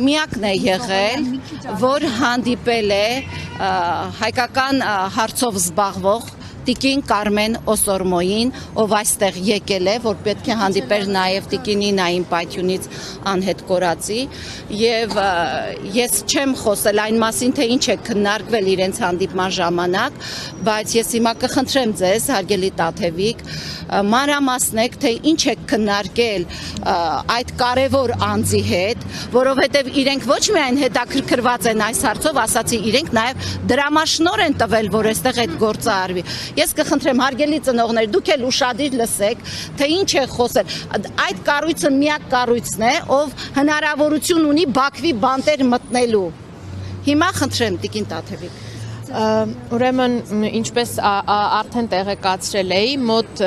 միակն է եղել, որ հանդիպել է հայկական հարցով զբաղվող Տիկին Կարմեն Օսորմոյին, ով այստեղ եկել է, որ պետք է հանդիպեր նաև Տիկին Նինային Պայթյունից անհետ կորածի, եւ ես չեմ խոսել այն մասին, թե ինչ է քննարկվել իրենց հանդիպման ժամանակ, բայց ես հիմա կխնդրեմ ձեզ, հարգելի Տաթևիկ, մանրամասնեք, թե ինչ է քննարկել այդ կարևոր անձի հետ, որովհետև իրենք ոչ միայն հետաքրքրված են այս հարցով, ասացի, իրենք նաև դրամաշնոր են տվել, որ այստեղ այդ գործը արվի։ Ես կխնդրեմ, հարգելի ծնողներ, դուք էլ ուշադիր լսեք, թե ինչ է խոսել։ Այդ կառույցը միակ կառույցն է, ով հնարավորություն ունի Բաքվի բանտեր մտնելու։ Հիմա խնդրեմ, Տիկին Տաթևիկ։ Ուրեմն, ինչպես արդեն տեղեկացրել էի, մոտ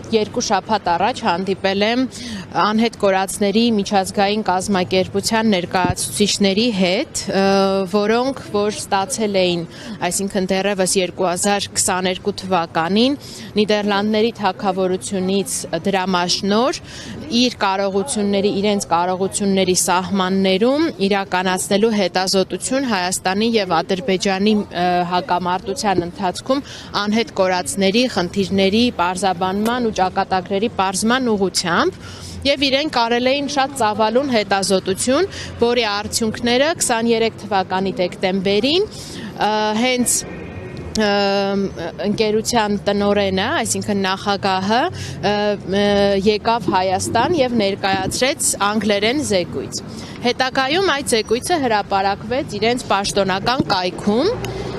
2 շաբաթ առաջ հանդիպել եմ անհետ կորածների միջազգային կազմակերպության ներկայացուցիչների հետ, որոնք որ ստացել էին, այսինքն դեռևս 2022 թվականին Նիդերլանդների թագավորությունից դրամաշնոր իրենց կարողությունների սահմաններում իրականացնելու հետազոտություն Հայաստանի եւ Ադրբեջանի հակամարտության ընթացքում անհետ կորածների խնդիրների պարզաբանման ու ճակատագրերի պարզման ուղղությամբ եւ իրենք արել էին շատ ծավալուն հետազոտություն, որի արդյունքները 23 թվականի դեկտեմբերին հենց ընկերության տնօրենը, այսինքն նախագահը եկավ Հայաստան եւ ներկայացրեց անգլերեն զեկույց։ Հետագայում այդ զեկույցը հրապարակվեց իրենց պաշտոնական կայքում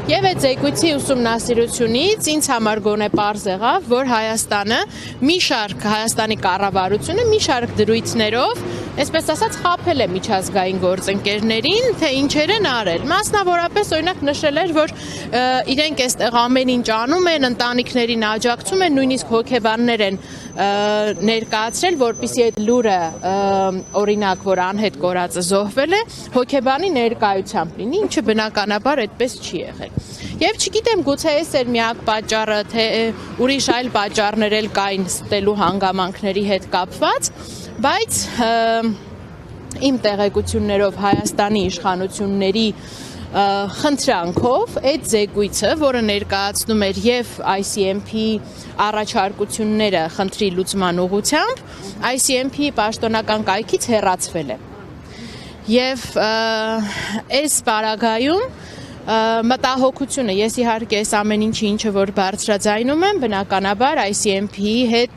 եւ այդ զեկույցի ուսումնասիրությունից ինձ համար գոնե պարզ եղավ, որ Հայաստանի կառավարությունը մի շարք դրույթներով, այսպես ասած, խաբել է միջազգային գործընկերներին, թե ինչեր են արել։ Մասնավորապես օրինակ նշել էր, որ իրենք այստեղ ամեն ինչ անում են, ընտանիքներին աջակցում են, նույնիսկ հոգեբաններ են ներկայացրել, որպեսզի այդ լուրը օրինակ, որ անհետ կորածը զոհվել է, հոգեբանի ներկայությամբ լինի, ինչը բնականաբար այդպես չի եղել։ Եվ չգիտեմ, գուցե այս էր միակ պատճառը, թե ուրիշ այլ պատճառներ էլ կային ստելու հանգամանքների հետ կապված, բայց իմ տեղեկություններով Հայաստանի իշխանությունների խնդրանքով այդ զեկույցը, որը ներկայացնում էր եւ ICMP առաջարկությունները խնդրի լուծման ուղղությամբ, ICMP պաշտոնական կայքից հեռացվել է։ Եվ այս պարագայում մտահոգությունը, ես իհարկե այս ամեն ինչը որ բարձրաձայնում եմ, բնականաբար ICMP-ի հետ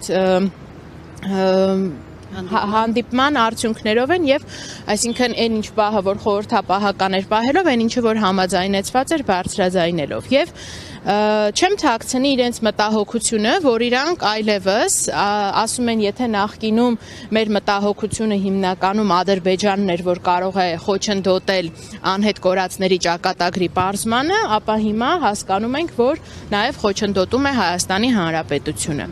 հանդիպման արդյունքներով են եւ այսինքն այն ինչ պահը որ խորհրդապահական էր պահելով, այն ինչը որ համաձայնեցված էր բարձրաձայնելով եւ չեմ թաքցնի իրենց մտահոգությունը, որ իրանք այլևս ասում են, եթե նախկինում մեր մտահոգությունը հիմնականում Ադրբեջանն էր, որ կարող է խոչընդոտել անհետ կորածների ճակատագրի պարզմանը, ապա հիմա հասկանում ենք, որ նաեւ խոչընդոտում է Հայաստանի Հանրապետությունը։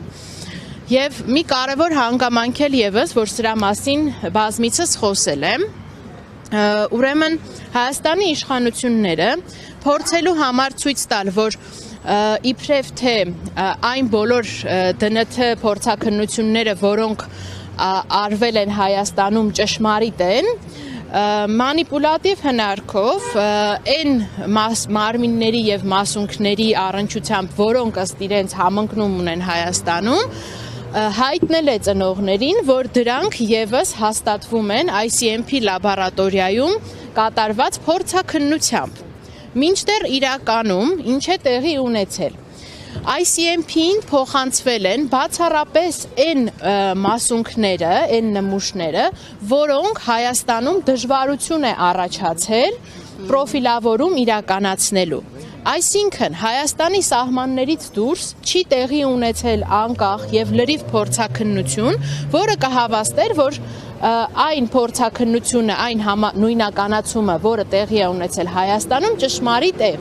Եվ մի կարևոր հանգամանք էլ եւս, որ սրա մասին բազմիցս խոսել եմ, ուրեմն Հայաստանի իշխանությունները փորձելու համար ցույց տալ, որ իբրև թե այն բոլոր ԴՆԹ փորձաքննությունները, որոնք արվել են Հայաստանում ճշմարիտ են, մանիպուլատիվ հնարքով այն մարմինների եւ մասունքների առնչությամբ, որոնք ըստ իրենց համընկնում ունեն Հայաստանում, հայտնել է ծնողներին, որ դրանք եւս հաստատվում են ICMP լաբորատորիայում կատարված փորձաքննությամբ։ Մինչդեռ իրականում ինչ է տեղի ունեցել։ ICMP-ին փոխանցվել են բացառապես այն մասունքները, այն նմուշները, որոնք Հայաստանում դժվարություն է առաջացել պրոֆիլավորում իրականացնելու։ Այսինքն Հայաստանի սահմաններից դուրս չի տեղի ունեցել անկախ եւ լրիվ փորձաքննություն, որը կհավաստեր, որ այն փորձաքննությունը, այն նույնականացումը, որը տեղի է ունեցել Հայաստանում, ճշմարիտ է,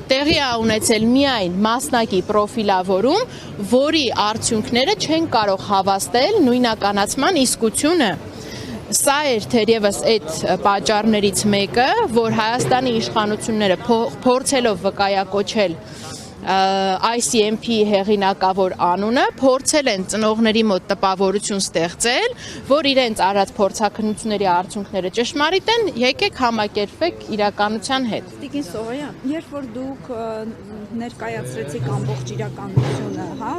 տեղի է ունեցել միայն մասնակի պրոֆիլավորում, որի արդյունքները չեն կարող հավաստել նույնականացման իսկությունը։ Սա էր թերևս այդ պատճառներից մեկը, որ Հայաստանի իշխանությունները փորձելով վկայակոչել ICMP հեղինակավոր անունը, փորձել են ծնողների մոտ տպավորություն ստեղծել, որ իրենց արած փորձաքննությունների արդյունքները ճշմարիտ են, եկեք համակերպվեք իրականության հետ։ Տիկին Սողոյան, երբ որ դուք ներկայացրեցիք ամբողջ իրականությունը, հա,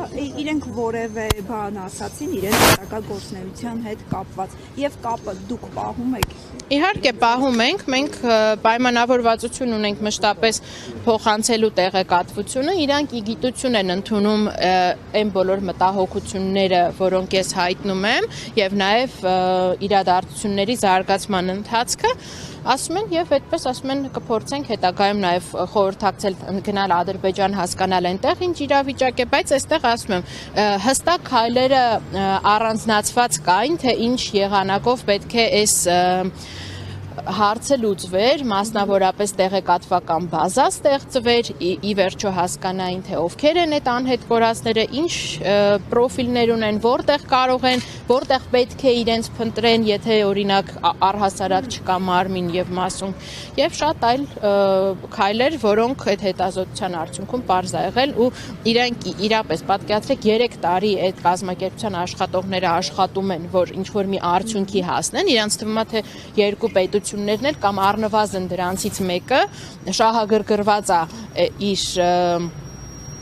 իրենք որևէ բան ասացին իրենց հետագործնեության հետ կապված եւ կապը դուք պահում եք։ Իհարկե պահում ենք, մենք պայմանավորվածություն ունենք մշտապես փոխանցելու տեղեկատվությունը, իրանք ի գիտություն են ընդունում այն բոլոր մտահոգությունները, որոնք ես հայտնում եմ, եւ նաեւ իրադարձությունների զարգացման ընթացքը, ասում են եւ այդպես ասում են կփորձենք հետագայում նաեւ խորհրդակցել գնալ Ադրբեջան հասկանալ այնտեղ ինչ իրավիճակ է, բայց այստեղ ասում եմ հստակ քայլերը առանձնացված կային, թե ինչ եղանակով պետք է այս հարցը լուծվեր, մասնավորապես տեղեկատվական բազա ստեղծվեր, ի վերջո հասկանային, թե ովքեր են այդ անհետ կորածները, ինչ պրոֆիլներ ունեն, որտեղ կարող են, որտեղ պետք է իրենց փնտրեն, եթե օրինակ առհասարակ չկա մարմին եւ մասունք, եւ շատ այլ քայլեր, որոնք այդ հետազոտության արդյունքում պարզ ա եղել ու իրանք իրապես պատկերացրեք 3 տարի այդ կազմակերպության աշխատողները աշխատում են, որ ինչ որ մի արդյունքի հասնեն, իրանց թվում է թե երկու պետություններն էլ կամ առնվազն դրանցից մեկը շահագրգռված է իր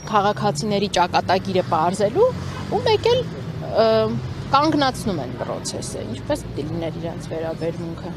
քաղաքացիների ճակատագիրը պարզելու ու մեկ էլ կանգնացնում են process-ը, ինչպես դիլներ իրենց վերաբերմունքը։